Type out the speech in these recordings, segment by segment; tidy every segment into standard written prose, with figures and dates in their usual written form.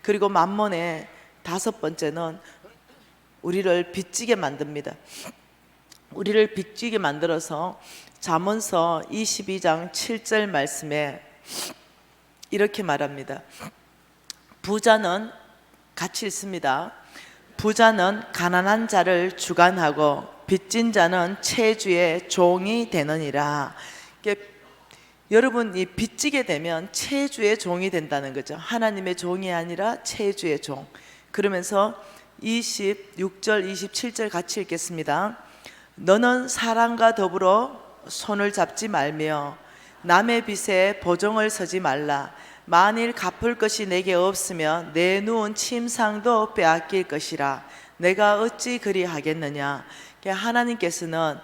그리고 만몬의 다섯 번째는 우리를 빚지게 만듭니다. 우리를 빚지게 만들어서 잠언서 22장 7절 말씀에 이렇게 말합니다. 부자는 같이 읽습니다. 부자는 가난한 자를 주관하고 빚진 자는 채주의 종이 되느니라. 여러분, 이 빚지게 되면 채주의 종이 된다는 거죠. 하나님의 종이 아니라 채주의 종. 그러면서 26절 27절 같이 읽겠습니다. 너는 사람과 더불어 손을 잡지 말며 남의 빚에 보증을 서지 말라. 만일 갚을 것이 내게 없으면 내 누운 침상도 빼앗길 것이라. 내가 어찌 그리하겠느냐. 하나님께서는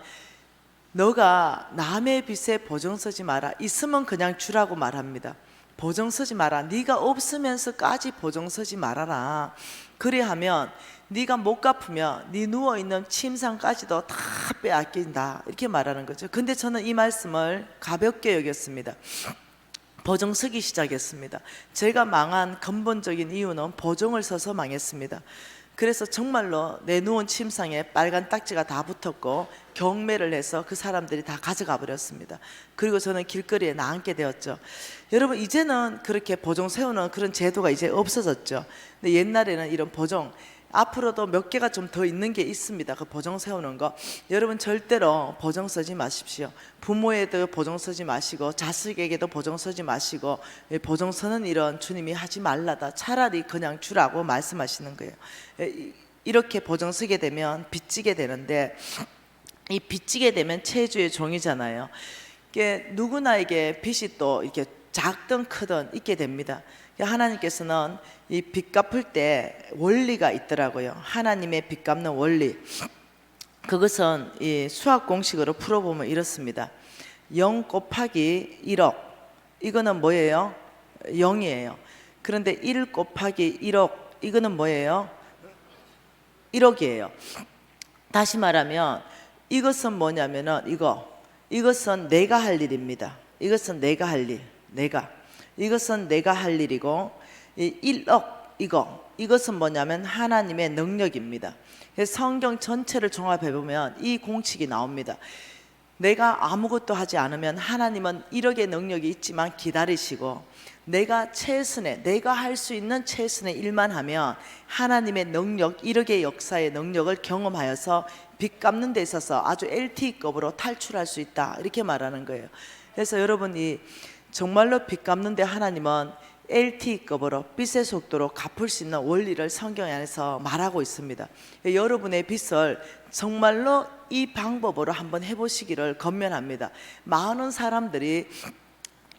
너가 남의 빚에 보증 서지 마라. 있으면 그냥 주라고 말합니다. 보증 서지 마라. 네가 없으면서까지 보증 서지 말아라. 그리하면 네가 못 갚으면 네 누워있는 침상까지도 다 빼앗긴다, 이렇게 말하는 거죠. 근데 저는 이 말씀을 가볍게 여겼습니다. 보증 서기 시작했습니다. 제가 망한 근본적인 이유는 보증을 서서 망했습니다. 그래서 정말로 내 누운 침상에 빨간 딱지가 다 붙었고 경매를 해서 그 사람들이 다 가져가 버렸습니다. 그리고 저는 길거리에 나앉게 되었죠. 여러분, 이제는 그렇게 보증 세우는 그런 제도가 이제 없어졌죠. 근데 옛날에는 이런 보증, 앞으로도 몇 개가 좀 더 있는 게 있습니다. 그 보증 세우는 거. 여러분, 절대로 보증 쓰지 마십시오. 부모에도 보증 쓰지 마시고 자식에게도 보증 쓰지 마시고, 보증 서는 일은 주님이 하지 말라다. 차라리 그냥 주라고 말씀하시는 거예요. 이렇게 보증 쓰게 되면 빚지게 되는데, 이 빚지게 되면 채주의 종이잖아요. 이게 누구나에게 빚이 또 이렇게 작든 크든 있게 됩니다. 하나님께서는 이 빚 갚을 때 원리가 있더라고요. 하나님의 빚 갚는 원리. 그것은 이 수학 공식으로 풀어보면 이렇습니다. 0 곱하기 1억, 이거는 뭐예요? 0이에요. 그런데 1 곱하기 1억, 이거는 뭐예요? 1억이에요. 다시 말하면 이것은 뭐냐면은 이것은 내가 할 일입니다. 이것은 내가 할 일, 이것은 내가 할 일이고, 이 1억 이것은 뭐냐면 하나님의 능력입니다. 성경 전체를 종합해 보면 이 공식이 나옵니다. 내가 아무것도 하지 않으면 하나님은 1억의 능력이 있지만 기다리시고, 내가 할 수 있는 최선의 일만 하면 하나님의 능력, 1억의 역사의 능력을 경험하여서 빚 갚는 데 있어서 아주 LTE급으로 탈출할 수 있다, 이렇게 말하는 거예요. 그래서 여러분이 정말로 빚 갚는데 하나님은 LTE급으로 빚의 속도로 갚을 수 있는 원리를 성경 안에서 말하고 있습니다. 여러분의 빚을 정말로 이 방법으로 한번 해보시기를 권면합니다. 많은 사람들이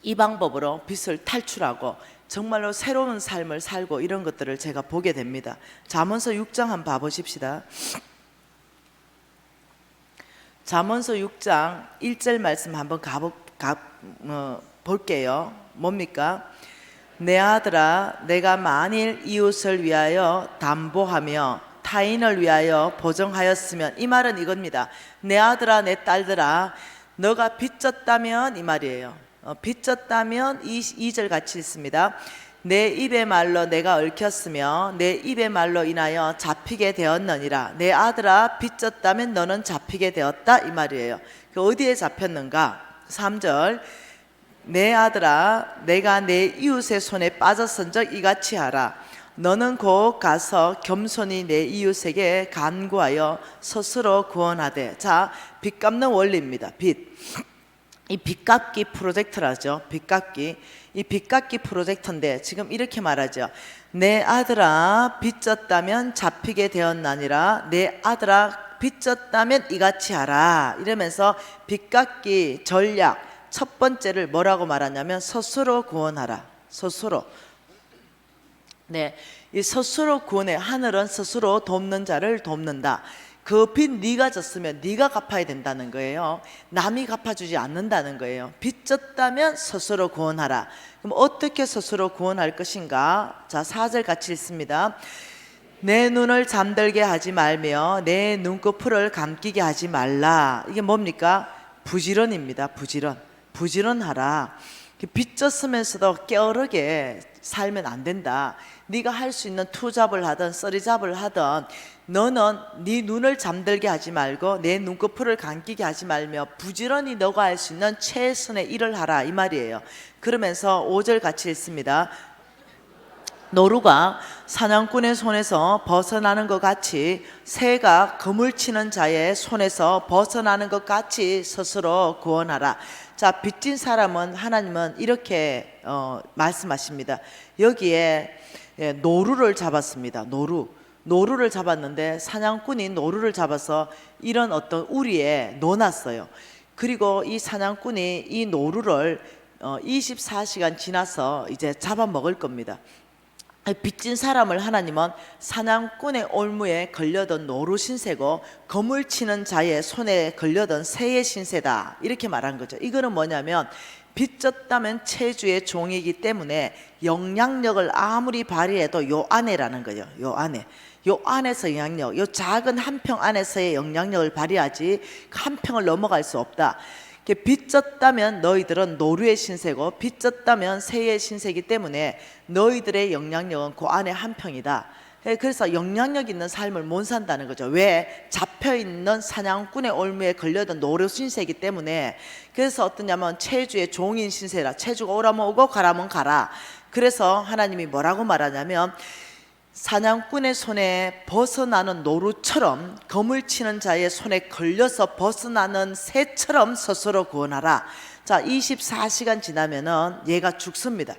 이 방법으로 빚을 탈출하고 정말로 새로운 삶을 살고 이런 것들을 제가 보게 됩니다. 잠언서 6장 한번 봐보십시다. 잠언서 6장 1절 말씀 한번 볼게요. 뭡니까? 내 아들아, 내가 만일 이웃을 위하여 담보하며 타인을 위하여 보증하였으면, 이 말은 이겁니다. 내 아들아, 내 딸들아, 너가 빚졌다면, 이 말이에요. 빚졌다면 2절 같이 있습니다. 내 입의 말로 내가 얽혔으며 내 입의 말로 인하여 잡히게 되었느니라. 내 아들아, 빚졌다면 너는 잡히게 되었다, 이 말이에요. 어디에 잡혔는가? 3절, 내 아들아, 내가 내 이웃의 손에 빠졌은즉 이같이 하라. 너는 곧 가서 겸손히 내 이웃에게 간구하여 스스로 구원하되. 자, 빚 갚는 원리입니다. 이 빚 갚기 프로젝트라죠. 이 빚 갚기 프로젝트인데 지금 이렇게 말하죠. 내 아들아, 빚졌다면 잡히게 되었나니라. 내 아들아, 빚졌다면 이같이 하라. 이러면서 빚 갚기 전략 첫 번째를 뭐라고 말하냐면 스스로 구원하라. 스스로. 네, 이 스스로 구원해. 하늘은 스스로 돕는 자를 돕는다. 그 빚 네가 졌으면 네가 갚아야 된다는 거예요. 남이 갚아주지 않는다는 거예요. 빚 졌다면 스스로 구원하라. 그럼 어떻게 스스로 구원할 것인가? 자, 4절 같이 읽습니다. 내 눈을 잠들게 하지 말며 내 눈꺼풀을 감기게 하지 말라. 이게 뭡니까? 부지런입니다. 부지런하라. 빚졌으면서도 게으르게 살면 안 된다. 네가 할 수 있는 투잡을 하든 쓰리잡을 하든 너는 네 눈을 잠들게 하지 말고 내 눈꺼풀을 감기게 하지 말며 부지런히 너가 할 수 있는 최선의 일을 하라, 이 말이에요. 그러면서 5절 같이 읽습니다. 노루가 사냥꾼의 손에서 벗어나는 것 같이 새가 그물 치는 자의 손에서 벗어나는 것 같이 스스로 구원하라. 자, 빚진 사람은 하나님은 이렇게 말씀하십니다. 여기에 노루를 잡았습니다. 노루를 잡았는데 사냥꾼이 노루를 잡아서 이런 어떤 우리에 넣어놨어요. 그리고 이 사냥꾼이 이 노루를 24시간 지나서 이제 잡아먹을 겁니다. 빚진 사람을 하나님은 사냥꾼의 올무에 걸려던 노루 신세고 거물 치는 자의 손에 걸려던 새의 신세다, 이렇게 말한 거죠. 이거는 뭐냐면 빚졌다면 체주의 종이기 때문에 영향력을 아무리 발휘해도 요 안에라는 거죠. 요 안에서 영향력, 요 작은 한 평 안에서의 영향력을 발휘하지 한 평을 넘어갈 수 없다. 빚졌다면 너희들은 노루의 신세고 빚졌다면 새의 신세이기 때문에 너희들의 영향력은 그 안에 한 평이다. 그래서 영향력 있는 삶을 못 산다는 거죠. 왜? 잡혀있는 사냥꾼의 올무에 걸려든 노루 신세이기 때문에. 그래서 어떠냐면 체주의 종인 신세라. 체주가 오라면 오고 가라면 가라. 그래서 하나님이 뭐라고 말하냐면 사냥꾼의 손에 벗어나는 노루처럼 거물 치는 자의 손에 걸려서 벗어나는 새처럼 스스로 구원하라. 자, 24시간 지나면은 얘가 죽습니다.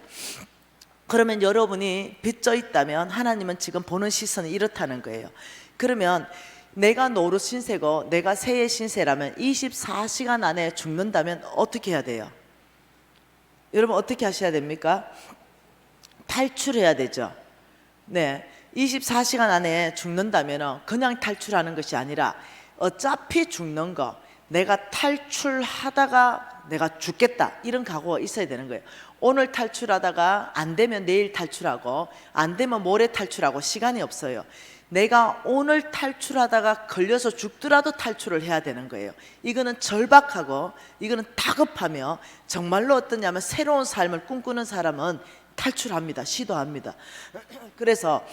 그러면 여러분이 빚져 있다면 하나님은 지금 보는 시선이 이렇다는 거예요. 그러면 내가 노루 신세고 내가 새의 신세라면 24시간 안에 죽는다면 어떻게 해야 돼요? 여러분 어떻게 하셔야 됩니까? 탈출해야 되죠. 네, 24시간 안에 죽는다면 그냥 탈출하는 것이 아니라 어차피 죽는 거 내가 탈출하다가 내가 죽겠다, 이런 각오가 있어야 되는 거예요. 오늘 탈출하다가 안 되면 내일 탈출하고 안 되면 모레 탈출하고 시간이 없어요. 내가 오늘 탈출하다가 걸려서 죽더라도 탈출을 해야 되는 거예요. 이거는 절박하고 이거는 다급하며 정말로 어떠냐면 새로운 삶을 꿈꾸는 사람은 탈출합니다. 시도합니다. 그래서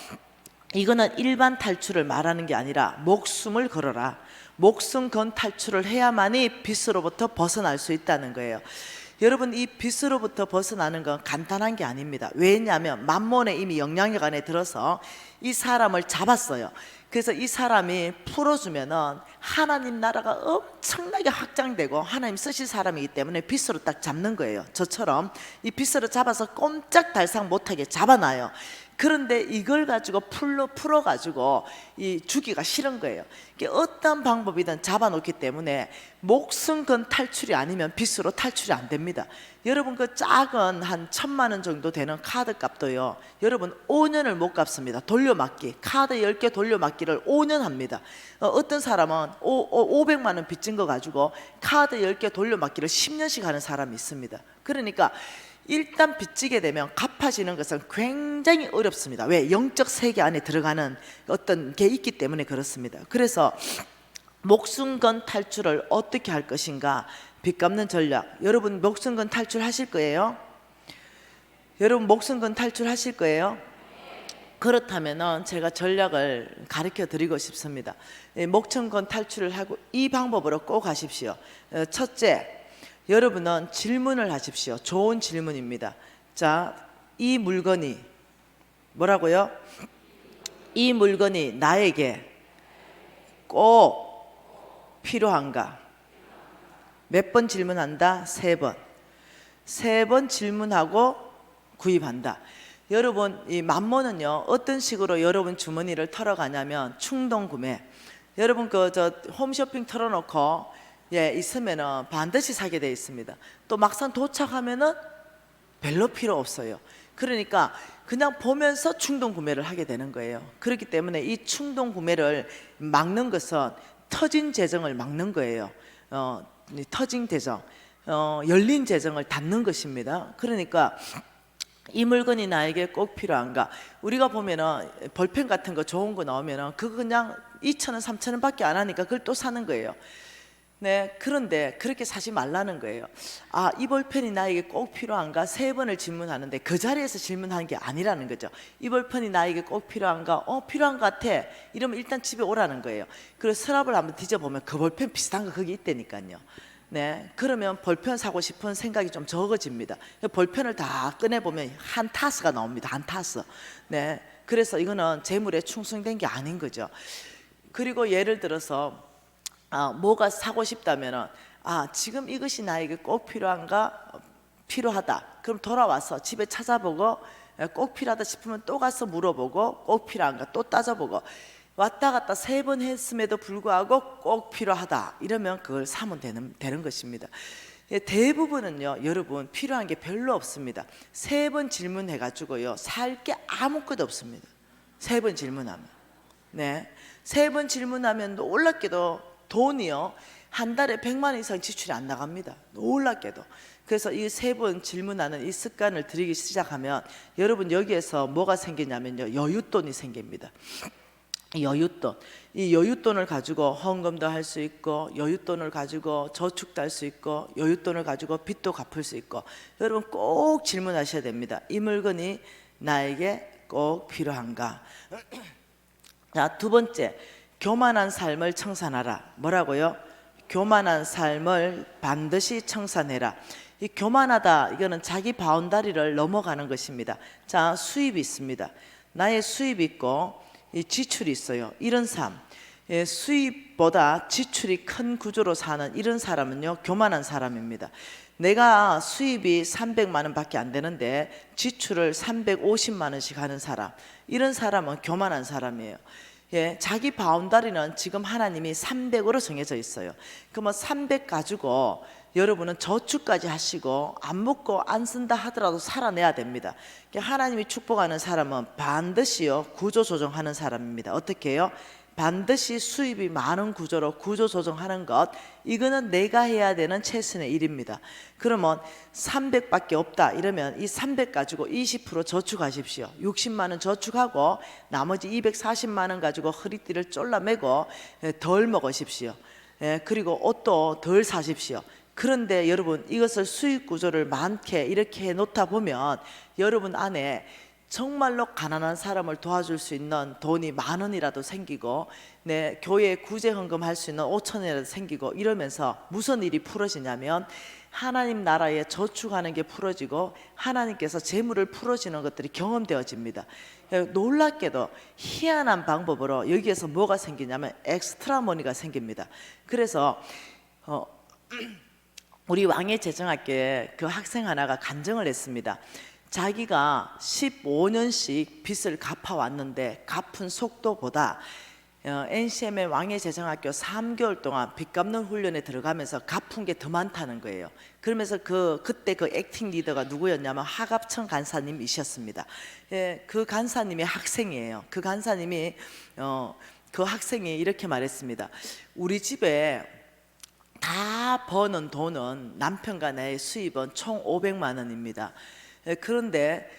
이거는 일반 탈출을 말하는 게 아니라 목숨을 걸어라. 목숨 건 탈출을 해야만이 빚으로부터 벗어날 수 있다는 거예요. 여러분, 이 빚으로부터 벗어나는 건 간단한 게 아닙니다. 왜냐하면 만몬에 이미 영향력 안에 들어서 이 사람을 잡았어요. 그래서 이 사람이 풀어주면은 하나님 나라가 엄청나게 확장되고 하나님 쓰실 사람이기 때문에 빗으로 딱 잡는 거예요. 저처럼 이 빗으로 잡아서 꼼짝달싹 못하게 잡아놔요. 그런데 이걸 가지고 풀어가지고 이 주기가 싫은 거예요. 어떤 방법이든 잡아놓기 때문에 목숨 건 탈출이 아니면 빚으로 탈출이 안 됩니다. 여러분, 그 작은 한 1,000만 원 정도 되는 카드 값도요, 여러분 5년을 못 갚습니다. 돌려막기, 카드 10개 돌려막기를 5년 합니다. 어떤 사람은 500만 원 빚진 거 가지고 카드 10개 돌려막기를 10년씩 하는 사람이 있습니다. 그러니까 일단 빚지게 되면 갚아지는 것은 굉장히 어렵습니다. 왜? 영적 세계 안에 들어가는 어떤 게 있기 때문에 그렇습니다. 그래서 목숨 건 탈출을 어떻게 할 것인가? 빚 갚는 전략. 여러분 목숨 건 탈출하실 거예요? 여러분 목숨 건 탈출하실 거예요? 그렇다면은 제가 전략을 가르쳐 드리고 싶습니다. 목숨 건 탈출을 하고 이 방법으로 꼭 하십시오. 첫째, 여러분은 질문을 하십시오. 좋은 질문입니다. 자, 이 물건이 뭐라고요? 이 물건이 나에게 꼭 필요한가? 몇 번 질문한다? 3번. 3번 질문하고 구입한다. 여러분, 이 만몬은요 어떤 식으로 여러분 주머니를 털어가냐면 충동 구매. 여러분 홈쇼핑 털어놓고 있으면은 반드시 사게 되어 있습니다. 또 막상 도착하면은 별로 필요 없어요. 그러니까 그냥 보면서 충동 구매를 하게 되는 거예요. 그렇기 때문에 이 충동 구매를 막는 것은 터진 재정을 막는 거예요. 터진 재정, 열린 재정을 닫는 것입니다. 그러니까 이 물건이 나에게 꼭 필요한가? 우리가 보면은 볼펜 같은 거 좋은 거 나오면은 그거 그냥 2,000원, 3,000원 밖에 안 하니까 그걸 또 사는 거예요. 네, 그런데 그렇게 사지 말라는 거예요. 아, 이 볼펜이 나에게 꼭 필요한가? 세 번을 질문하는데 그 자리에서 질문하는 게 아니라는 거죠. 이 볼펜이 나에게 꼭 필요한가? 필요한 것 같아. 이러면 일단 집에 오라는 거예요. 그래서 서랍을 한번 뒤져보면 그 볼펜 비슷한 거 거기 있다니까요. 네, 그러면 볼펜 사고 싶은 생각이 좀 적어집니다. 볼펜을 다 꺼내보면 한 타스가 나옵니다. 한 타스. 네, 그래서 이거는 재물에 충성된 게 아닌 거죠. 그리고 예를 들어서 뭐가 사고 싶다면은 지금 이것이 나에게 꼭 필요한가? 필요하다. 그럼 돌아와서 집에 찾아보고 꼭 필요하다 싶으면 또 가서 물어보고 꼭 필요한가 또 따져보고 왔다 갔다 세 번 했음에도 불구하고 꼭 필요하다 이러면 그걸 사면 되는 것입니다. 대부분은요, 여러분 필요한 게 별로 없습니다. 세 번 질문해 가지고요 살 게 아무것도 없습니다. 세 번 질문하면. 네, 세 번 질문하면 놀랍게도 돈이요 한 달에 100만 원 이상 지출이 안 나갑니다. 놀랍게도. 그래서 이 세 번 질문하는 이 습관을 들이기 시작하면 여러분 여기에서 뭐가 생기냐면요, 여윳돈이 생깁니다. 여윳돈. 이 여윳돈을 가지고 헌금도 할 수 있고, 여윳돈을 가지고 저축도 할 수 있고, 여윳돈을 가지고 빚도 갚을 수 있고. 여러분 꼭 질문하셔야 됩니다. 이 물건이 나에게 꼭 필요한가? 자, 두 번째, 교만한 삶을 청산하라. 뭐라고요? 교만한 삶을 반드시 청산해라. 이 교만하다, 이거는 자기 바운다리를 넘어가는 것입니다. 자, 수입이 있습니다. 나의 수입이 있고 이 지출이 있어요. 이런 삶, 수입보다 지출이 큰 구조로 사는 이런 사람은요 교만한 사람입니다. 내가 수입이 300만 원 밖에 안 되는데 지출을 350만 원씩 하는 사람, 이런 사람은 교만한 사람이에요. 자기 바운다리는 지금 하나님이 300으로 정해져 있어요. 그러면 300 가지고 여러분은 저축까지 하시고 안 먹고 안 쓴다 하더라도 살아내야 됩니다. 하나님이 축복하는 사람은 반드시요 구조 조정하는 사람입니다. 어떻게 해요? 반드시 수입이 많은 구조로 구조 조정하는 것, 이거는 내가 해야 되는 최선의 일입니다. 그러면 300밖에 없다 이러면 이 300 가지고 20% 저축하십시오. 60만 원 저축하고 나머지 240만 원 가지고 허리띠를 졸라매고 덜 먹으십시오. 그리고 옷도 덜 사십시오. 그런데 여러분 이것을 수익 구조를 많게 이렇게 해놓다 보면 여러분 안에 정말로 가난한 사람을 도와줄 수 있는 돈이 10,000원이라도 생기고, 교회에 구제 헌금할 수 있는 5,000원이라도 생기고, 이러면서 무슨 일이 풀어지냐면 하나님 나라에 저축하는 게 풀어지고 하나님께서 재물을 풀어지는 것들이 경험되어집니다. 놀랍게도 희한한 방법으로 여기에서 뭐가 생기냐면 엑스트라 머니가 생깁니다. 그래서 우리 왕의 재정학교에 그 학생 하나가 간증을 했습니다. 자기가 15년씩 빚을 갚아왔는데 갚은 속도보다 NCM의 왕의 재정학교 3개월 동안 빚 갚는 훈련에 들어가면서 갚은 게 더 많다는 거예요. 그러면서 그때 그 액팅 리더가 누구였냐면 하갑천 간사님이셨습니다. 그 간사님의 학생이에요. 그 간사님이 그 학생이 이렇게 말했습니다. 우리 집에 다 버는 돈은 남편과 나의 수입은 총 500만 원입니다. 그런데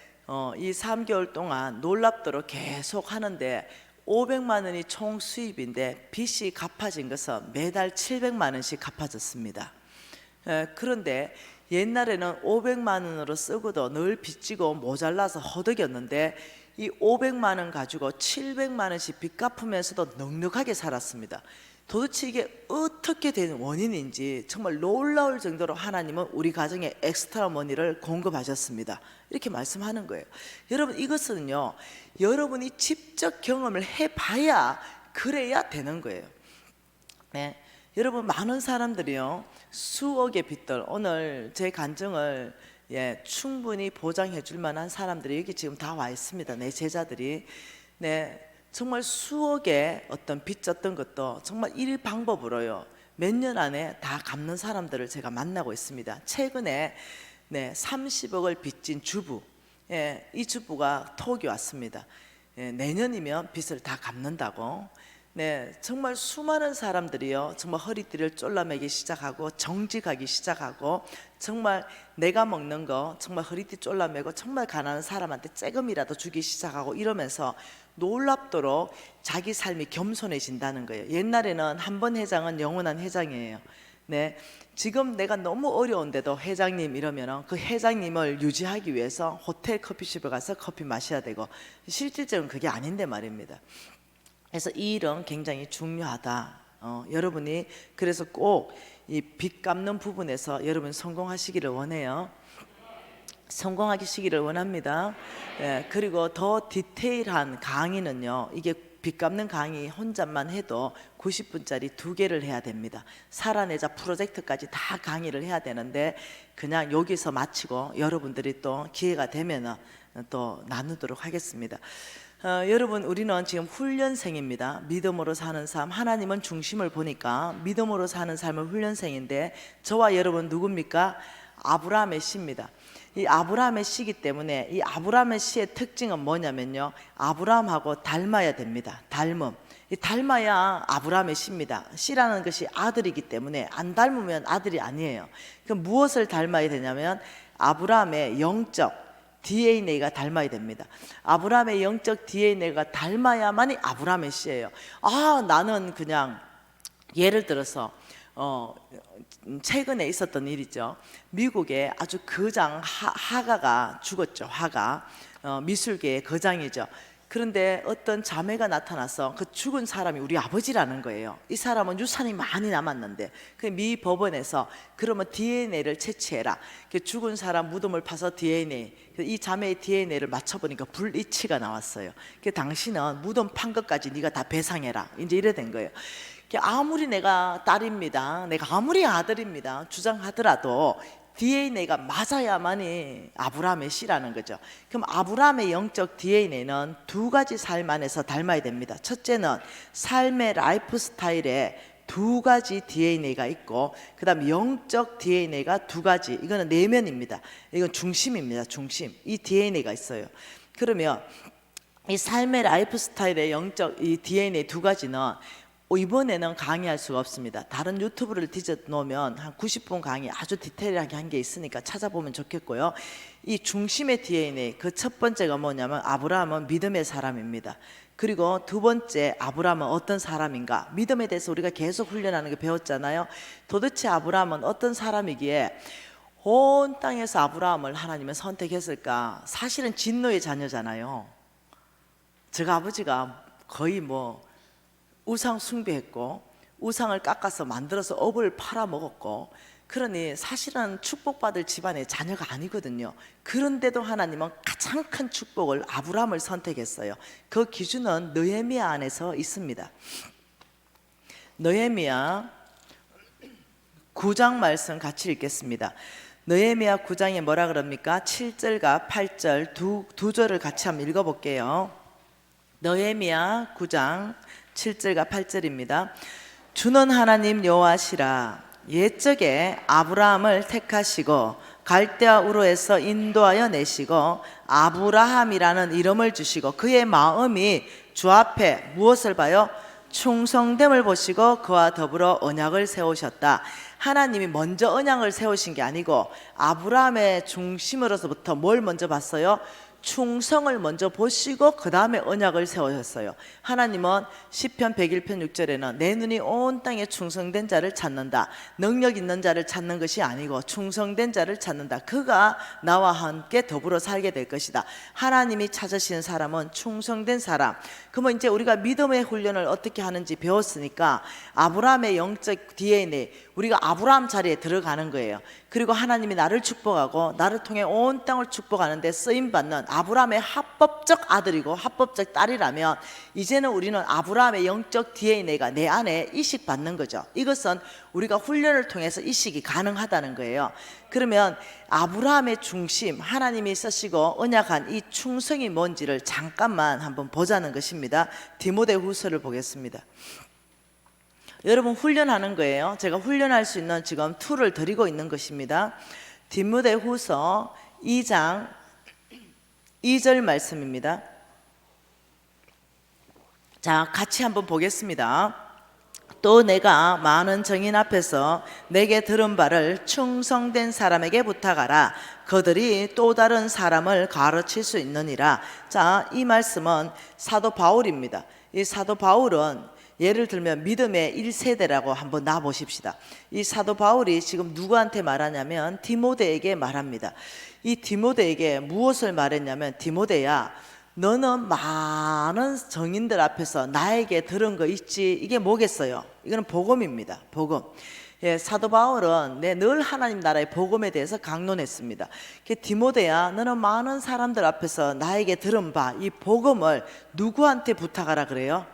이 3개월 동안 놀랍도록 계속 하는데 500만 원이 총 수입인데 빚이 갚아진 것은 매달 700만 원씩 갚아졌습니다. 그런데 옛날에는 500만 원으로 쓰고도 늘 빚지고 모자라서 허덕였는데 이 500만 원 가지고 700만 원씩 빚 갚으면서도 넉넉하게 살았습니다. 도대체 이게 어떻게 된 원인인지 정말 놀라울 정도로 하나님은 우리 가정에 엑스트라 머니를 공급하셨습니다. 이렇게 말씀하는 거예요. 여러분 이것은요 여러분이 직접 경험을 해봐야 그래야 되는 거예요. 여러분 많은 사람들이요 수억의 빚들, 오늘 제 간증을 충분히 보장해 줄 만한 사람들이 여기 지금 다 와 있습니다. 내 제자들이. 정말 수억의 어떤 빚졌던 것도 정말 이 방법으로요 몇 년 안에 다 갚는 사람들을 제가 만나고 있습니다. 최근에 30억을 빚진 주부, 이 주부가 톡이 왔습니다. 내년이면 빚을 다 갚는다고. 정말 수많은 사람들이요 정말 허리띠를 졸라매기 시작하고 정직하기 시작하고, 정말 내가 먹는 거 정말 허리띠 졸라매고 정말 가난한 사람한테 쬐금이라도 주기 시작하고, 이러면서 놀랍도록 자기 삶이 겸손해진다는 거예요. 옛날에는 한 번 회장은 영원한 회장이에요. 네, 지금 내가 너무 어려운데도 회장님 이러면은 그 회장님을 유지하기 위해서 호텔 커피숍에 가서 커피 마셔야 되고, 실질적으로 그게 아닌데 말입니다. 그래서 이 일은 굉장히 중요하다. 여러분이 그래서 꼭 이 빚 갚는 부분에서 여러분 성공하시기를 원해요. 성공하시기를 원합니다. 예, 그리고 더 디테일한 강의는요, 이게 빚 갚는 강의 혼자만 해도 90분짜리 2개를 해야 됩니다. 살아내자 프로젝트까지 다 강의를 해야 되는데, 그냥 여기서 마치고 여러분들이 또 기회가 되면 또 나누도록 하겠습니다. 여러분, 우리는 지금 훈련생입니다. 믿음으로 사는 삶, 하나님은 중심을 보니까 믿음으로 사는 삶은 훈련생인데, 저와 여러분 누굽니까? 아브라함의 씨입니다. 이 아브라함의 씨이기 때문에 이 아브라함의 씨의 특징은 뭐냐면요, 아브라함하고 닮아야 됩니다. 닮음. 이 닮아야 아브라함의 씨입니다. 씨라는 것이 아들이기 때문에 안 닮으면 아들이 아니에요. 그럼 무엇을 닮아야 되냐면 아브라함의 영적 DNA가 닮아야 됩니다. 아브라함의 영적 DNA가 닮아야만이 아브라함의 씨예요. 나는 그냥 예를 들어서 최근에 있었던 일이죠. 미국에 아주 거장 하가가 죽었죠. 하가 미술계의 거장이죠. 그런데 어떤 자매가 나타나서 그 죽은 사람이 우리 아버지라는 거예요. 이 사람은 유산이 많이 남았는데 그 미 법원에서 그러면 DNA를 채취해라. 그 죽은 사람 무덤을 파서 DNA, 이 자매의 DNA를 맞춰보니까 불일치가 나왔어요. 그 당신은 무덤 판 것까지 네가 다 배상해라. 이제 이래 된 거예요. 아무리 내가 딸입니다, 내가 아무리 아들입니다 주장하더라도 DNA가 맞아야만이 아브라함의 씨라는 거죠. 그럼 아브라함의 영적 DNA는 2가지 삶 안에서 닮아야 됩니다. 첫째는 삶의 라이프 스타일에 2가지 DNA가 있고, 그 다음 영적 DNA가 2가지, 이거는 내면입니다. 이건 중심입니다. 중심. 이 DNA가 있어요. 그러면 이 삶의 라이프 스타일의 영적 이 DNA 2가지는 이번에는 강의할 수가 없습니다. 다른 유튜브를 뒤져 놓으면 한 90분 강의 아주 디테일하게 한 게 있으니까 찾아보면 좋겠고요. 이 중심의 DNA, 그 첫 번째가 뭐냐면 아브라함은 믿음의 사람입니다. 그리고 2번째, 아브라함은 어떤 사람인가? 믿음에 대해서 우리가 계속 훈련하는 게 배웠잖아요. 도대체 아브라함은 어떤 사람이기에 온 땅에서 아브라함을 하나님은 선택했을까? 사실은 진노의 자녀잖아요. 제가 아버지가 거의 우상 숭배했고 우상을 깎아서 만들어서 업을 팔아먹었고, 그러니 사실은 축복받을 집안의 자녀가 아니거든요. 그런데도 하나님은 가장 큰 축복을 아브라함을 선택했어요. 그 기준은 느헤미야 안에서 있습니다. 느헤미야 9장 말씀 같이 읽겠습니다. 느헤미야 9장에 뭐라 그럽니까? 7절과 8절 두 절을 같이 한번 읽어볼게요. 느헤미야 9장 7절과 8절입니다. 주는 하나님 여호와시라. 옛적에 아브라함을 택하시고 갈대아 우르에서 인도하여 내시고 아브라함이라는 이름을 주시고 그의 마음이 주 앞에 무엇을 봐요? 충성됨을 보시고 그와 더불어 언약을 세우셨다. 하나님이 먼저 언약을 세우신 게 아니고 아브라함의 중심으로서부터 뭘 먼저 봤어요? 충성을 먼저 보시고 그 다음에 언약을 세우셨어요. 하나님은 시편 101편 6절에는 내 눈이 온 땅에 충성된 자를 찾는다. 능력 있는 자를 찾는 것이 아니고 충성된 자를 찾는다. 그가 나와 함께 더불어 살게 될 것이다. 하나님이 찾으시는 사람은 충성된 사람. 그러면 이제 우리가 믿음의 훈련을 어떻게 하는지 배웠으니까 아브라함의 영적 DNA, 우리가 아브라함 자리에 들어가는 거예요. 그리고 하나님이 나를 축복하고 나를 통해 온 땅을 축복하는데 쓰임받는 아브라함의 합법적 아들이고 합법적 딸이라면 이제는 우리는 아브라함의 영적 DNA가 내 안에 이식받는 거죠. 이것은 우리가 훈련을 통해서 이식이 가능하다는 거예요. 그러면 아브라함의 중심, 하나님이 쓰시고 언약한 이 충성이 뭔지를 잠깐만 한번 보자는 것입니다. 디모데후서를 보겠습니다. 여러분 훈련하는 거예요. 제가 훈련할 수 있는 지금 툴을 드리고 있는 것입니다. 디모데후서 2장 2절 말씀입니다. 자, 같이 한번 보겠습니다. 또 내가 많은 정인 앞에서 내게 들은 바를 충성된 사람에게 부탁하라. 그들이 또 다른 사람을 가르칠 수 있느니라. 자, 이 말씀은 사도 바울입니다. 이 사도 바울은 예를 들면 믿음의 1세대라고 한번 놔보십시다. 이 사도 바울이 지금 누구한테 말하냐면 디모데에게 말합니다. 이 디모데에게 무엇을 말했냐면, 디모데야, 너는 많은 정인들 앞에서 나에게 들은 거 있지? 이게 뭐겠어요? 이거는 복음입니다. 복음. 예, 사도 바울은 늘 하나님 나라의 복음에 대해서 강론했습니다. 디모데야, 너는 많은 사람들 앞에서 나에게 들은 바 이 복음을 누구한테 부탁하라 그래요?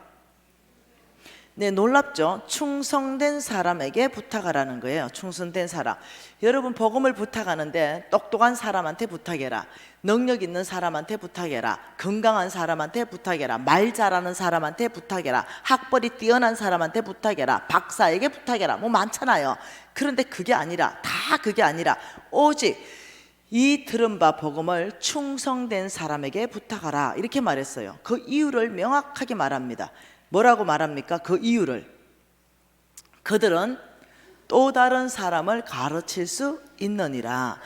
네, 놀랍죠? 충성된 사람에게 부탁하라는 거예요. 충성된 사람. 여러분, 복음을 부탁하는데 똑똑한 사람한테 부탁해라, 능력 있는 사람한테 부탁해라, 건강한 사람한테 부탁해라, 말 잘하는 사람한테 부탁해라, 학벌이 뛰어난 사람한테 부탁해라, 박사에게 부탁해라, 뭐 많잖아요. 그런데 그게 아니라, 다 그게 아니라 오직 이 들은 바 복음을 충성된 사람에게 부탁하라, 이렇게 말했어요. 그 이유를 명확하게 말합니다. 뭐라고 말합니까? 그 이유를. 그들은 또 다른 사람을 가르칠 수 있느니라.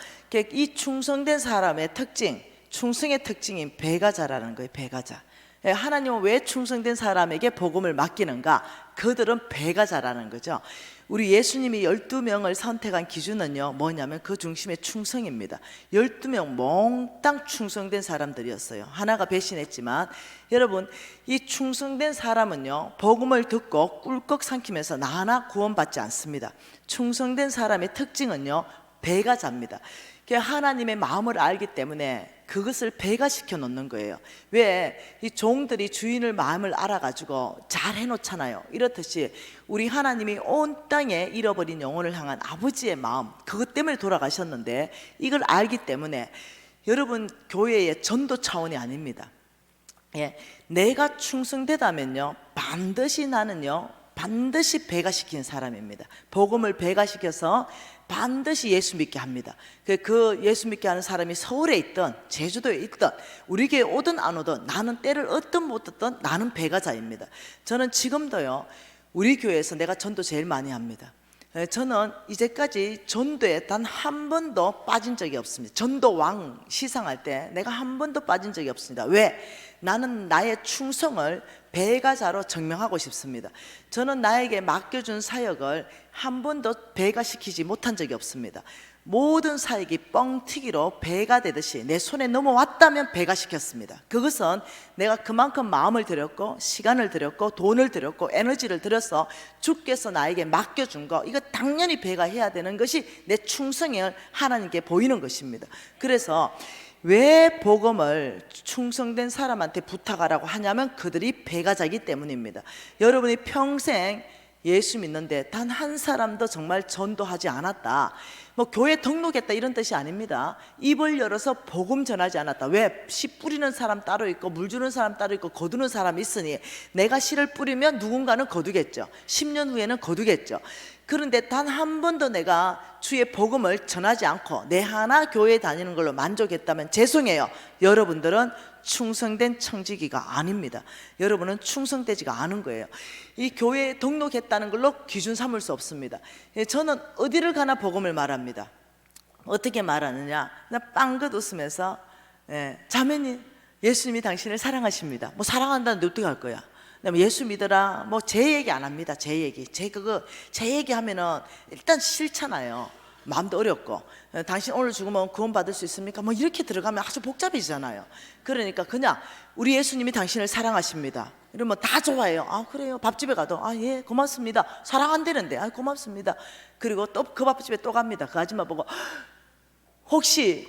이 충성된 사람의 특징, 충성의 특징인 배가자라는 거예요. 배가자. 하나님은 왜 충성된 사람에게 복음을 맡기는가? 그들은 배가자라는 거죠. 우리 예수님이 12명을 선택한 기준은요, 뭐냐면 그 중심에 충성입니다. 12명 몽땅 충성된 사람들이었어요. 하나가 배신했지만, 여러분, 이 충성된 사람은요, 복음을 듣고 꿀꺽 삼키면서 나 하나 구원받지 않습니다. 충성된 사람의 특징은요, 배가자입니다. 하나님의 마음을 알기 때문에 그것을 배가시켜 놓는 거예요. 왜? 이 종들이 주인의 마음을 알아가지고 잘 해놓잖아요. 이렇듯이 우리 하나님이 온 땅에 잃어버린 영혼을 향한 아버지의 마음, 그것 때문에 돌아가셨는데, 이걸 알기 때문에 여러분, 교회의 전도 차원이 아닙니다. 예, 내가 충성되다면요, 반드시 나는요, 반드시 배가시킨 사람입니다. 복음을 배가시켜서 반드시 예수 믿게 합니다. 그 예수 믿게 하는 사람이 서울에 있든 제주도에 있든 우리 교회 오든 안 오든 나는 때를 얻든 못 얻든 나는 배가자입니다. 저는 지금도요, 우리 교회에서 내가 전도 제일 많이 합니다. 저는 이제까지 전도에 단 한 번도 빠진 적이 없습니다. 전도왕 시상할 때 내가 한 번도 빠진 적이 없습니다. 왜? 나는 나의 충성을 배가자로 증명하고 싶습니다. 저는 나에게 맡겨준 사역을 한 번도 배가시키지 못한 적이 없습니다. 모든 사역이 뻥튀기로 배가 되듯이 내 손에 넘어왔다면 배가시켰습니다. 그것은 내가 그만큼 마음을 들였고 시간을 들였고 돈을 들였고 에너지를 들여서 주께서 나에게 맡겨준 거, 이거 당연히 배가해야 되는 것이 내 충성을 하나님께 보이는 것입니다. 그래서 왜 복음을 충성된 사람한테 부탁하라고 하냐면 그들이 배가자이기 때문입니다. 여러분이 평생 예수 믿는데 단 한 사람도 정말 전도하지 않았다, 뭐 교회 등록했다 이런 뜻이 아닙니다. 입을 열어서 복음 전하지 않았다. 왜? 씨 뿌리는 사람 따로 있고 물 주는 사람 따로 있고 거두는 사람이 있으니 내가 씨를 뿌리면 누군가는 거두겠죠. 10년 후에는 거두겠죠. 그런데 단 한 번도 내가 주의 복음을 전하지 않고 내 하나 교회에 다니는 걸로 만족했다면 죄송해요, 여러분들은 충성된 청지기가 아닙니다. 여러분은 충성되지가 않은 거예요. 이 교회에 등록했다는 걸로 기준 삼을 수 없습니다. 저는 어디를 가나 복음을 말합니다. 어떻게 말하느냐, 나 빵긋 웃으면서 자매님, 예수님이 당신을 사랑하십니다. 뭐 사랑한다는데 어떻게 할 거야? 예수 믿어라, 뭐 제 얘기 안 합니다. 제 얘기 하면은 일단 싫잖아요. 마음도 어렵고, 당신 오늘 죽으면 구원 받을 수 있습니까? 뭐 이렇게 들어가면 아주 복잡해지잖아요. 그러니까 그냥 우리 예수님이 당신을 사랑하십니다. 이러면 다 좋아해요. 아 그래요? 밥집에 가도 아 예 고맙습니다. 사랑한다는데 아 고맙습니다. 그리고 또 그 밥집에 또 갑니다. 그 아줌마 보고 혹시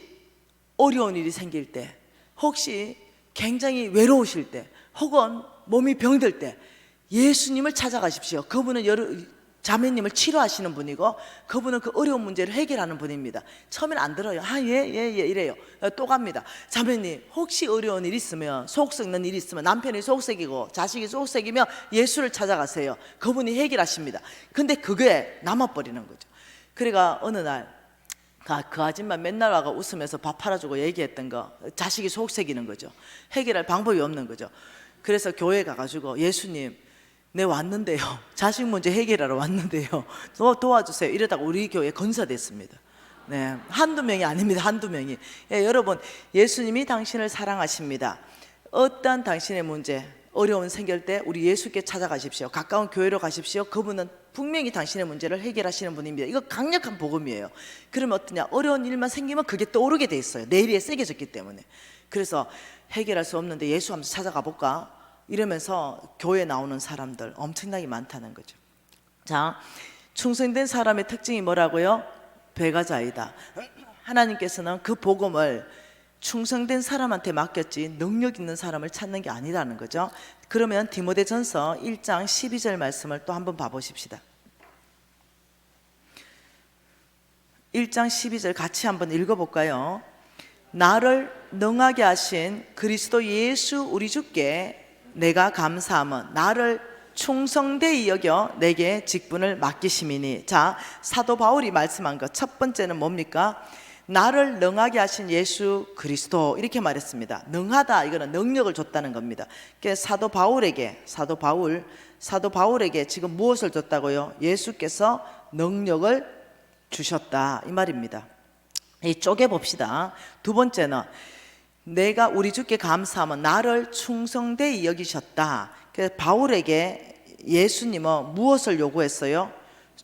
어려운 일이 생길 때, 혹시 굉장히 외로우실 때, 혹은 몸이 병들 때 예수님을 찾아가십시오. 그분은 자매님을 치료하시는 분이고 그분은 그 어려운 문제를 해결하는 분입니다. 처음에는 안 들어요. 아 예 이래요. 또 갑니다. 자매님 혹시 어려운 일 있으면, 속 썩는 일이 있으면, 남편이 속썩이고 자식이 속썩이면 예수를 찾아가세요. 그분이 해결하십니다. 근데 그게 남아버리는 거죠. 그러니까 어느 날 그 아줌마 맨날 와가 웃으면서 밥 팔아주고 얘기했던 거, 자식이 속썩이는 거죠. 해결할 방법이 없는 거죠. 그래서 교회 가가지고 예수님 네 왔는데요, 자식 문제 해결하러 왔는데요, 도와주세요. 이러다가 우리 교회 건사됐습니다. 네, 한두 명이 아닙니다. 한두 명이. 여러분, 예수님이 당신을 사랑하십니다. 어떠한 당신의 문제, 어려움 생길 때 우리 예수께 찾아가십시오. 가까운 교회로 가십시오. 그분은 분명히 당신의 문제를 해결하시는 분입니다. 이거 강력한 복음이에요. 그러면 어떠냐? 어려운 일만 생기면 그게 떠오르게 돼 있어요. 내일에 새겨졌기 때문에. 그래서 해결할 수 없는데 예수 한번 찾아가 볼까? 이러면서 교회에 나오는 사람들 엄청나게 많다는 거죠. 자, 충성된 사람의 특징이 뭐라고요? 배가자이다. 하나님께서는 그 복음을 충성된 사람한테 맡겼지 능력 있는 사람을 찾는 게 아니라는 거죠. 그러면 디모데전서 1장 12절 말씀을 또 한번 봐보십시다. 1장 12절 같이 한번 읽어볼까요? 나를 능하게 하신 그리스도 예수 우리 주께 내가 감사함은 나를 충성되이 여겨 내게 직분을 맡기심이니. 자, 사도 바울이 말씀한 것 첫 번째는 뭡니까? 나를 능하게 하신 예수 그리스도, 이렇게 말했습니다. 능하다, 이거는 능력을 줬다는 겁니다. 그러니까 사도 바울에게 지금 무엇을 줬다고요? 예수께서 능력을 주셨다, 이 말입니다. 이 쪼개 봅시다. 두 번째는 내가 우리 주께 감사하면 나를 충성되이 여기셨다. 그래서 바울에게 예수님은 무엇을 요구했어요?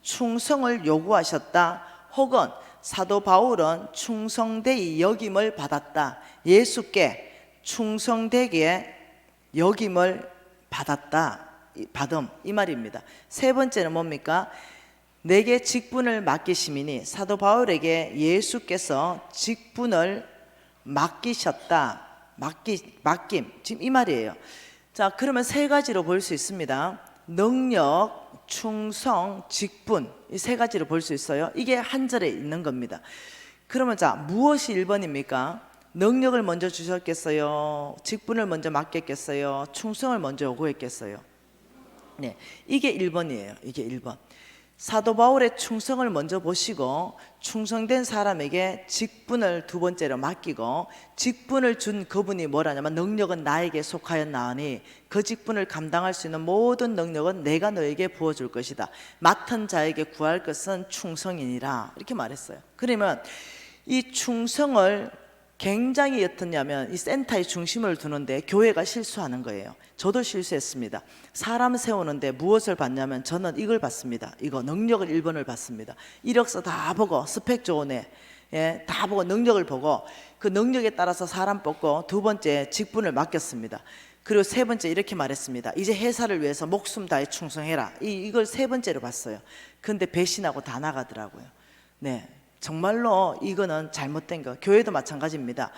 충성을 요구하셨다. 혹은 사도 바울은 충성되이 여김을 받았다. 예수께 충성되게 여김을 받았다. 받음, 이 말입니다. 세 번째는 뭡니까? 내게 직분을 맡기심이니. 사도 바울에게 예수께서 직분을 맡기셨다. 맡김, 지금 이 말이에요. 자, 그러면 세 가지로 볼 수 있습니다. 능력, 충성, 직분, 이 세 가지로 볼 수 있어요. 이게 한 절에 있는 겁니다. 그러면 자, 무엇이 1번입니까? 능력을 먼저 주셨겠어요? 직분을 먼저 맡겼겠어요? 충성을 먼저 요구했겠어요? 네, 이게 1번이에요. 이게 1번. 사도 바울의 충성을 먼저 보시고 충성된 사람에게 직분을 두 번째로 맡기고, 직분을 준 그분이 뭐라냐면 능력은 나에게 속하였나니 그 직분을 감당할 수 있는 모든 능력은 내가 너에게 부어줄 것이다. 맡은 자에게 구할 것은 충성이니라, 이렇게 말했어요. 그러면 이 충성을 굉장히 어떻냐면 이 센터에 중심을 두는데 교회가 실수하는 거예요. 저도 실수했습니다. 사람 세우는데 무엇을 봤냐면 저는 이걸 봤습니다. 이거 능력을 1번을 봤습니다. 이력서 다 보고 스펙 좋은 애, 예, 다 보고 능력을 보고 그 능력에 따라서 사람 뽑고 두 번째 직분을 맡겼습니다. 그리고 세 번째 이렇게 말했습니다. 이제 회사를 위해서 목숨 다해 충성해라. 이걸 세 번째로 봤어요. 근데 배신하고 다 나가더라고요. 네, 정말로 이거는 잘못된 거. 교회도 마찬가지입니다.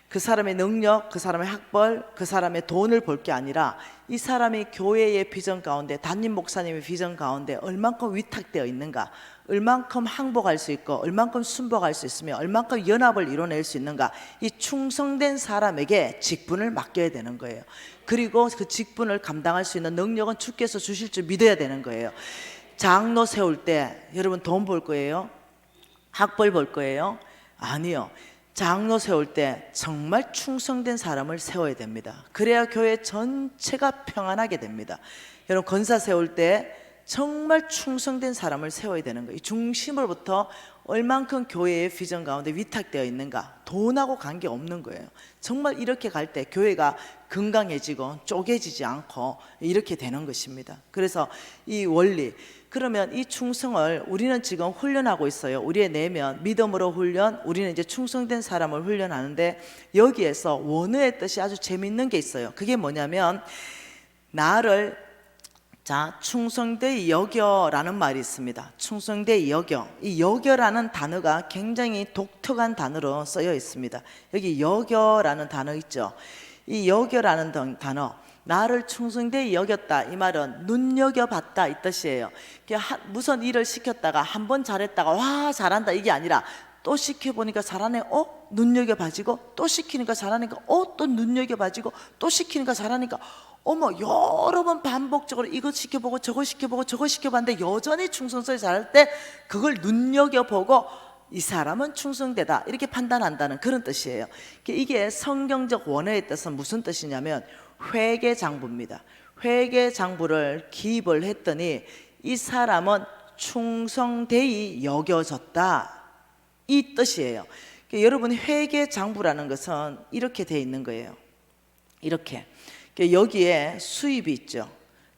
그 사람의 능력, 그 사람의 학벌, 그 사람의 돈을 볼 게 아니라 이 사람이 교회의 비전 가운데, 담임 목사님의 비전 가운데 얼만큼 위탁되어 있는가, 얼만큼 항복할 수 있고 얼만큼 순복할 수 있으며 얼만큼 연합을 이뤄낼 수 있는가, 이 충성된 사람에게 직분을 맡겨야 되는 거예요. 그리고 그 직분을 감당할 수 있는 능력은 주께서 주실 줄 믿어야 되는 거예요. 장로 세울 때 여러분 돈 볼 거예요? 학벌 볼 거예요? 아니요. 장로 세울 때 정말 충성된 사람을 세워야 됩니다. 그래야 교회 전체가 평안하게 됩니다. 여러분 권사 세울 때 정말 충성된 사람을 세워야 되는 거예요. 중심으로부터 얼만큼 교회의 비전 가운데 위탁되어 있는가, 돈하고 관계없는 거예요. 정말 이렇게 갈 때 교회가 건강해지고 쪼개지지 않고 이렇게 되는 것입니다. 그래서 이 원리, 그러면 이 충성을 우리는 지금 훈련하고 있어요. 우리의 내면 믿음으로 훈련, 우리는 이제 충성된 사람을 훈련하는데 여기에서 원어의 뜻이 아주 재밌는 게 있어요. 그게 뭐냐면 나를 충성되이 여겨라는 말이 있습니다. 충성되이 여겨. 이 여겨라는 단어가 굉장히 독특한 단어로 쓰여 있습니다. 여기 여겨라는 단어 있죠. 이 여겨라는 단어, 나를 충성되이 여겼다, 이 말은 눈여겨봤다 이 뜻이에요. 무슨 일을 시켰다가 한 번 잘했다가 와 잘한다 이게 아니라 또 시켜보니까 잘하네, 눈여겨봐지고, 또 시키니까 잘하니까 또 눈여겨봐지고, 또 시키니까 잘하니까 어머, 여러 번 반복적으로 이거 시켜보고 저거 시켜보고 저거 시켜봤는데 여전히 충성스레 잘할 때 그걸 눈여겨보고 이 사람은 충성되다, 이렇게 판단한다는 그런 뜻이에요. 이게 성경적 원어의 뜻은 무슨 뜻이냐면 회계장부입니다. 회계장부를 기입을 했더니 이 사람은 충성되이 여겨졌다, 이 뜻이에요. 여러분 회계장부라는 것은 이렇게 돼 있는 거예요. 이렇게 여기에 수입이 있죠.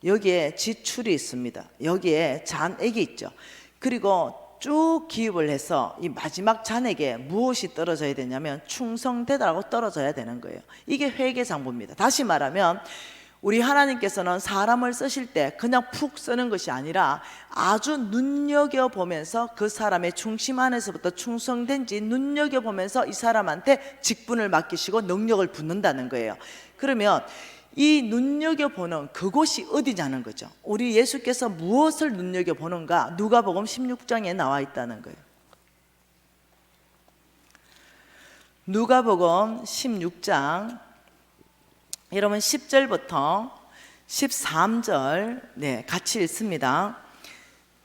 여기에 지출이 있습니다. 여기에 잔액이 있죠. 그리고 쭉 기입을 해서 이 마지막 잔액에 무엇이 떨어져야 되냐면 충성되다라고 떨어져야 되는 거예요. 이게 회계상부입니다. 다시 말하면 우리 하나님께서는 사람을 쓰실 때 그냥 푹 쓰는 것이 아니라 아주 눈여겨보면서 그 사람의 중심 안에서부터 충성된지 눈여겨보면서 이 사람한테 직분을 맡기시고 능력을 붓는다는 거예요. 그러면 이 눈여겨보는 그곳이 어디냐는 거죠. 우리 예수께서 무엇을 눈여겨보는가? 누가복음 16장에 나와 있다는 거예요. 누가복음 16장 여러분 10절부터 13절 같이 읽습니다.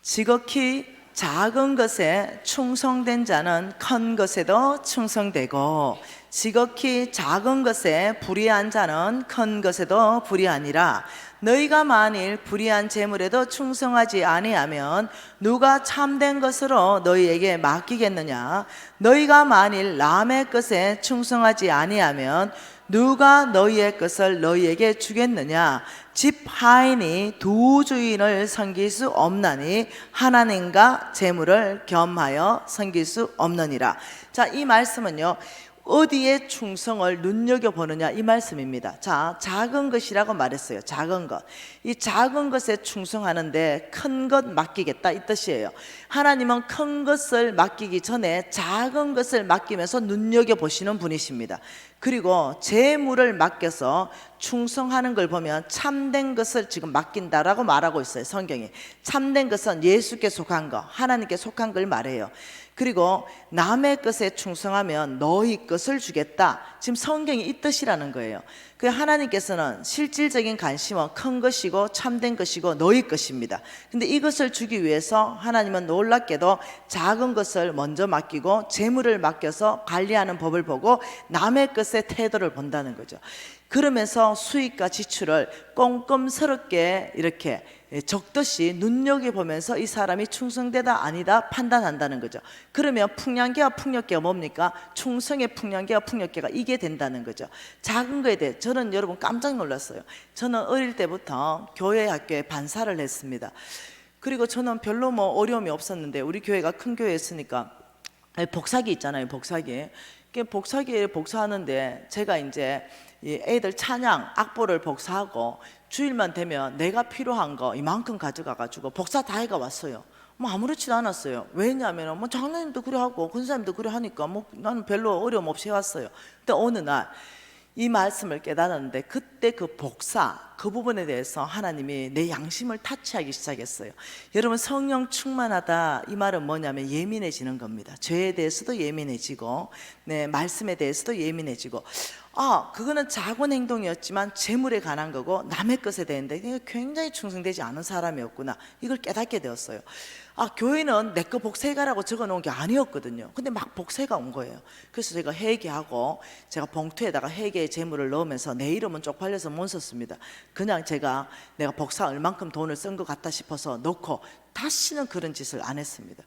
지극히 작은 것에 충성된 자는 큰 것에도 충성되고 지극히 작은 것에 불의한 자는 큰 것에도 불의하니라. 너희가 만일 불의한 재물에도 충성하지 아니하면 누가 참된 것으로 너희에게 맡기겠느냐? 너희가 만일 남의 것에 충성하지 아니하면 누가 너희의 것을 너희에게 주겠느냐? 집 하인이 두 주인을 섬길 수 없나니 하나님과 재물을 겸하여 섬길 수 없느니라. 자, 이 말씀은요, 어디에 충성을 눈여겨보느냐 이 말씀입니다. 자, 작은 것이라고 말했어요. 작은 것. 이 작은 것에 충성하는데 큰 것 맡기겠다 이 뜻이에요. 하나님은 큰 것을 맡기기 전에 작은 것을 맡기면서 눈여겨보시는 분이십니다. 그리고 재물을 맡겨서 충성하는 걸 보면 참된 것을 지금 맡긴다라고 말하고 있어요. 성경이. 참된 것은 예수께 속한 것, 하나님께 속한 걸 말해요. 그리고 남의 것에 충성하면 너희 것을 주겠다. 지금 성경이 이 뜻이라는 거예요. 그 하나님께서는 실질적인 관심은 큰 것이고 참된 것이고 너희 것입니다. 근데 이것을 주기 위해서 하나님은 놀랍게도 작은 것을 먼저 맡기고 재물을 맡겨서 관리하는 법을 보고 남의 것의 태도를 본다는 거죠. 그러면서 수익과 지출을 꼼꼼스럽게 이렇게 적듯이 눈여겨보면서 이 사람이 충성되다 아니다 판단한다는 거죠. 그러면 풍량계와 풍력계가 뭡니까? 충성의 풍량계와 풍력계가 이게 된다는 거죠. 작은 거에 대해 저는 여러분 깜짝 놀랐어요. 저는 어릴 때부터 교회 학교에 반사를 했습니다. 그리고 저는 별로 뭐 어려움이 없었는데 우리 교회가 큰 교회였으니까 복사기 있잖아요. 복사기에 복사하는데 제가 이제 애들 찬양 악보를 복사하고 주일만 되면 내가 필요한 거 이만큼 가져가 가지고 복사 다 해가 왔어요. 뭐 아무렇지도 않았어요. 왜냐하면 뭐 장로님도 그래 하고 권사님도 그래 하니까 뭐 나는 별로 어려움 없이 해왔어요. 근데 어느 날 이 말씀을 깨달았는데 그때 그 복사 그 부분에 대해서 하나님이 내 양심을 타치하기 시작했어요. 여러분 성령 충만하다 이 말은 뭐냐면 예민해지는 겁니다. 죄에 대해서도 예민해지고 말씀에 대해서도 예민해지고 그거는 작은 행동이었지만 재물에 관한 거고 남의 것에 대한데 굉장히 충성되지 않은 사람이었구나 이걸 깨닫게 되었어요. 교회는 내 거 복세가라고 적어놓은 게 아니었거든요. 근데 막 복세가 온 거예요. 그래서 제가 회개하고 제가 봉투에다가 회개의 재물을 넣으면서 내 이름은 쪽팔려서 못 썼습니다. 그냥 내가 복사 얼만큼 돈을 쓴 것 같다 싶어서 넣고 다시는 그런 짓을 안 했습니다.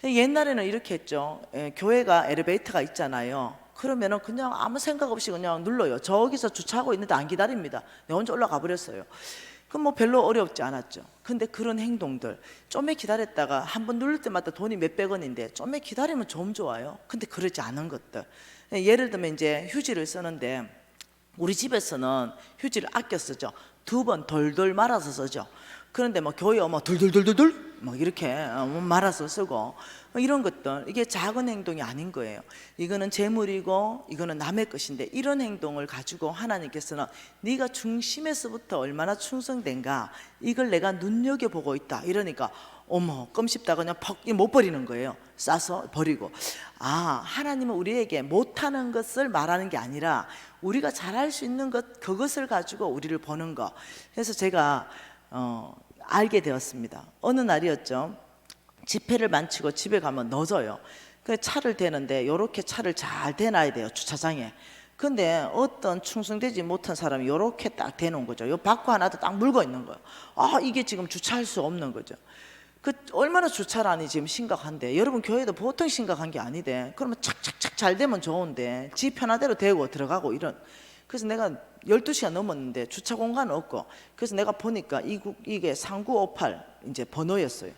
옛날에는 이렇게 했죠. 교회가 엘리베이터가 있잖아요. 그러면은 그냥 아무 생각 없이 그냥 눌러요. 저기서 주차하고 있는데 안 기다립니다. 내가 혼자 올라가 버렸어요. 그럼 뭐 별로 어렵지 않았죠. 근데 그런 행동들 좀에 기다렸다가 한 번 누를 때마다 돈이 몇백 원인데 좀에 기다리면 좀 좋아요. 근데 그러지 않은 것들. 예를 들면 이제 휴지를 쓰는데 우리 집에서는 휴지를 아껴 쓰죠. 2번 돌돌 말아서 쓰죠. 그런데 뭐 교회 돌돌돌돌돌 막 이렇게 말아서 쓰고 이런 것들 이게 작은 행동이 아닌 거예요. 이거는 재물이고 이거는 남의 것인데 이런 행동을 가지고 하나님께서는 네가 중심에서부터 얼마나 충성된가 이걸 내가 눈여겨보고 있다 이러니까 어머 껌씹다 그냥 퍽 못 버리는 거예요. 싸서 버리고 하나님은 우리에게 못하는 것을 말하는 게 아니라 우리가 잘할 수 있는 것 그것을 가지고 우리를 보는 거. 그래서 제가 알게 되었습니다. 어느 날이었죠. 집회를 마치고 집에 가면 늦어요. 그 차를 대는데 이렇게 차를 잘 대놔야 돼요. 주차장에. 근데 어떤 충성되지 못한 사람이 이렇게 딱 대놓은 거죠. 요 바퀴 하나도 딱 물고 있는 거예요. 이게 지금 주차할 수 없는 거죠. 얼마나 주차란이 지금 심각한데 여러분 교회도 보통 심각한 게 아니대. 그러면 착착착 잘 되면 좋은데 지 편하대로 대고 들어가고 이런 그래서 내가 12시간 넘었는데 주차 공간은 없고, 그래서 내가 보니까 이게 3958 이제 번호였어요.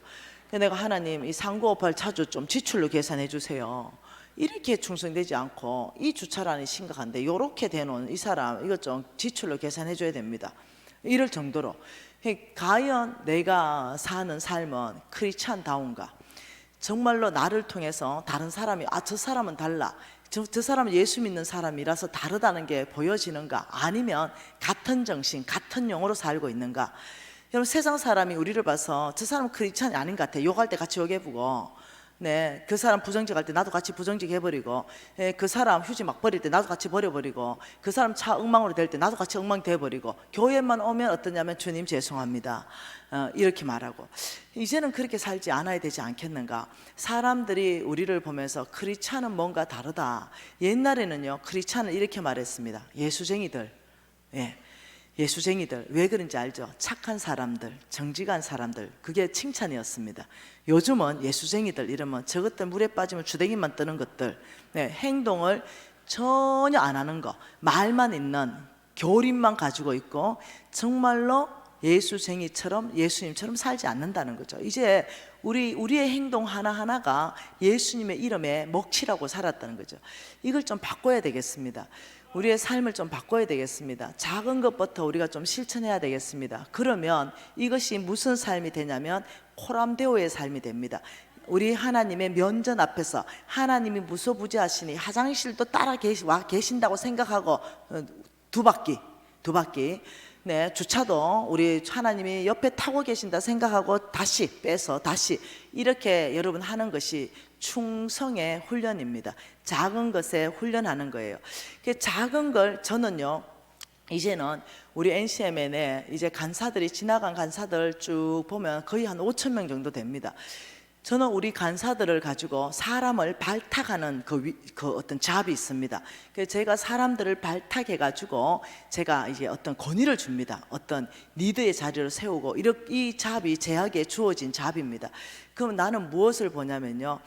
그래서 내가 하나님 이 3958 차주 좀 지출로 계산해 주세요. 이렇게 충성되지 않고 이 주차란이 심각한데 이렇게 대놓은 이 사람 이것 좀 지출로 계산해 줘야 됩니다. 이럴 정도로 과연 내가 사는 삶은 크리스찬다운가? 정말로 나를 통해서 다른 사람이 저 사람은 달라, 저 사람은 예수 믿는 사람이라서 다르다는 게 보여지는가? 아니면 같은 정신, 같은 영으로 살고 있는가? 여러분, 세상 사람이 우리를 봐서 저 사람은 크리스찬이 아닌 것 같아. 욕할 때 같이 욕해보고, 네, 그 사람 부정직 할 때 나도 같이 부정직 해버리고, 그 사람 휴지 막 버릴 때 나도 같이 버려버리고, 그 사람 차 엉망으로 될 때 나도 같이 엉망 돼버리고, 교회만 오면 어떠냐면 주님 죄송합니다, 이렇게 말하고. 이제는 그렇게 살지 않아야 되지 않겠는가? 사람들이 우리를 보면서 크리스찬은 뭔가 다르다. 옛날에는요, 크리스찬은 이렇게 말했습니다. 예수쟁이들. 예. 예수쟁이들. 왜 그런지 알죠? 착한 사람들, 정직한 사람들, 그게 칭찬이었습니다. 요즘은 예수쟁이들 이러면 저것들 물에 빠지면 주댕이만 뜨는 것들, 네, 행동을 전혀 안 하는 거, 말만 있는 교리만 가지고 있고 정말로 예수쟁이처럼 예수님처럼 살지 않는다는 거죠. 이제 우리의 행동 하나하나가 예수님의 이름에 먹칠하고 살았다는 거죠. 이걸 좀 바꿔야 되겠습니다. 우리의 삶을 좀 바꿔야 되겠습니다. 작은 것부터 우리가 좀 실천해야 되겠습니다. 그러면 이것이 무슨 삶이 되냐면 코람데오의 삶이 됩니다. 우리 하나님의 면전 앞에서 하나님이 무소부지하시니 화장실도 따라 계신다고 생각하고 두 바퀴 네, 주차도 우리 하나님이 옆에 타고 계신다 생각하고 다시 빼서 다시 이렇게 여러분 하는 것이 충성의 훈련입니다. 작은 것에 훈련하는 거예요. 작은 걸 저는요, 이제는 우리 NCMN에 이제 간사들이 지나간 간사들 쭉 보면 거의 한 5천 명 정도 됩니다. 저는 우리 간사들을 가지고 사람을 발탁하는 그 어떤 잡이 있습니다. 그래서 제가 사람들을 발탁해 가지고 제가 이제 어떤 권위를 줍니다. 어떤 리더의 자리를 세우고 이 잡이 제에게 주어진 잡입니다. 그럼 나는 무엇을 보냐면요,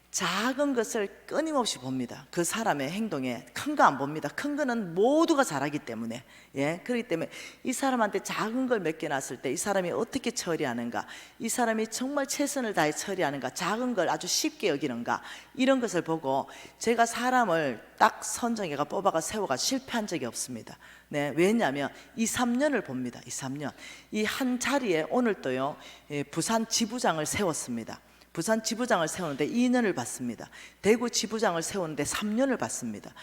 작은 것을 끊임없이 봅니다. 그 사람의 행동에 큰 거 안 봅니다. 큰 거는 모두가 잘하기 때문에, 예, 그렇기 때문에 이 사람한테 작은 걸 맡겨놨을 때 이 사람이 어떻게 처리하는가, 이 사람이 정말 최선을 다해 처리하는가, 작은 걸 아주 쉽게 여기는가, 이런 것을 보고 제가 사람을 딱 선정해가 뽑아가 세워가 실패한 적이 없습니다. 네, 왜냐하면 2, 3년을 봅니다. 2, 3년 이 한 자리에 오늘도요, 부산 지부장을 세웠습니다. 부산 지부장을 세우는데 2년을 받습니다. 대구 지부장을 세우는데 3년을 받습니다.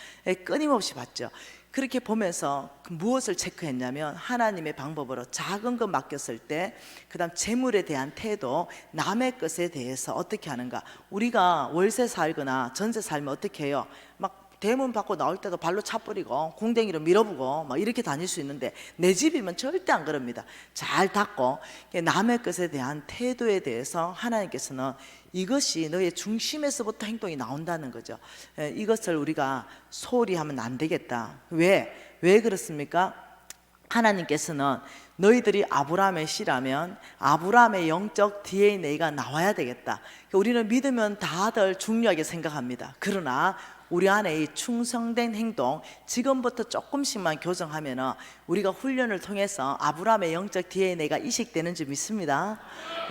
끊임없이 받죠. 그렇게 보면서 무엇을 체크했냐면 하나님의 방법으로 작은 것 맡겼을 때, 그 다음 재물에 대한 태도, 남의 것에 대해서 어떻게 하는가. 우리가 월세 살거나 전세 살면 어떻게 해요? 막 대문 밖으로 나올 때도 발로 차버리고 공댕이로 밀어보고 막 이렇게 다닐 수 있는데, 내 집이면 절대 안 그럽니다. 잘 닦고 남의 것에 대한 태도에 대해서 하나님께서는 이것이 너의 중심에서부터 행동이 나온다는 거죠. 이것을 우리가 소홀히 하면 안 되겠다. 왜 그렇습니까? 하나님께서는 너희들이 아브라함의 씨라면 아브라함의 영적 DNA가 나와야 되겠다. 우리는 믿으면 다들 중요하게 생각합니다. 그러나 우리 안에 이 충성된 행동, 지금부터 조금씩만 교정하면 우리가 훈련을 통해서 아브라함의 영적 DNA가 이식되는 줄 믿습니다.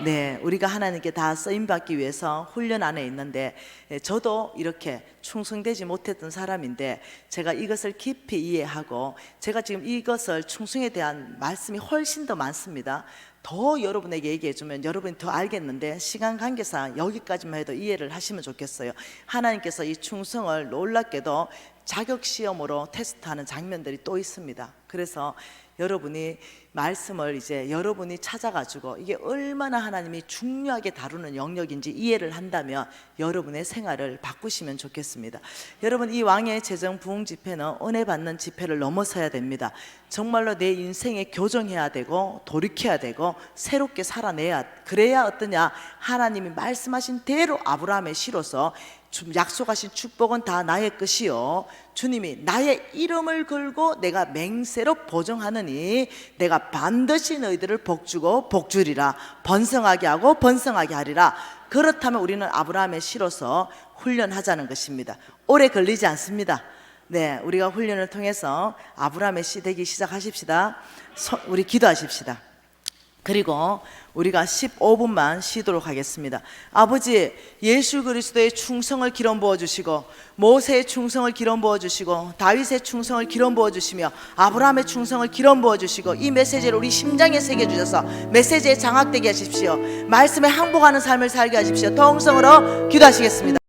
네, 우리가 하나님께 다 쓰임받기 위해서 훈련 안에 있는데, 저도 이렇게 충성되지 못했던 사람인데 제가 이것을 깊이 이해하고, 제가 지금 이것을 충성에 대한 말씀이 훨씬 더 많습니다. 더 여러분에게 얘기해주면 여러분이 더 알겠는데 시간 관계상 여기까지만 해도 이해를 하시면 좋겠어요. 하나님께서 이 충성을 놀랍게도 자격시험으로 테스트하는 장면들이 또 있습니다. 그래서 여러분이 말씀을 이제 여러분이 찾아가지고 이게 얼마나 하나님이 중요하게 다루는 영역인지 이해를 한다면 여러분의 생활을 바꾸시면 좋겠습니다. 여러분, 이 왕의 재정 부흥 집회는 은혜 받는 집회를 넘어서야 됩니다. 정말로 내 인생에 교정해야 되고 돌이켜야 되고 새롭게 살아내야, 그래야 어떠냐, 하나님이 말씀하신 대로 아브라함의 씨로서 약속하신 축복은 다 나의 것이요, 주님이 나의 이름을 걸고 내가 맹세로 보증하느니 내가 반드시 너희들을 복주고 복주리라, 번성하게 하고 번성하게 하리라. 그렇다면 우리는 아브라함의 씨로서 훈련하자는 것입니다. 오래 걸리지 않습니다. 네, 우리가 훈련을 통해서 아브라함의 씨 되기 시작하십시다. 우리 기도하십시다. 그리고 우리가 15분만 쉬도록 하겠습니다. 아버지, 예수 그리스도의 충성을 기름 부어 주시고, 모세의 충성을 기름 부어 주시고, 다윗의 충성을 기름 부어 주시며, 아브라함의 충성을 기름 부어 주시고, 이 메시지를 우리 심장에 새겨 주셔서 메시지에 장악되게 하십시오. 말씀에 항복하는 삶을 살게 하십시오. 통성으로 기도하시겠습니다.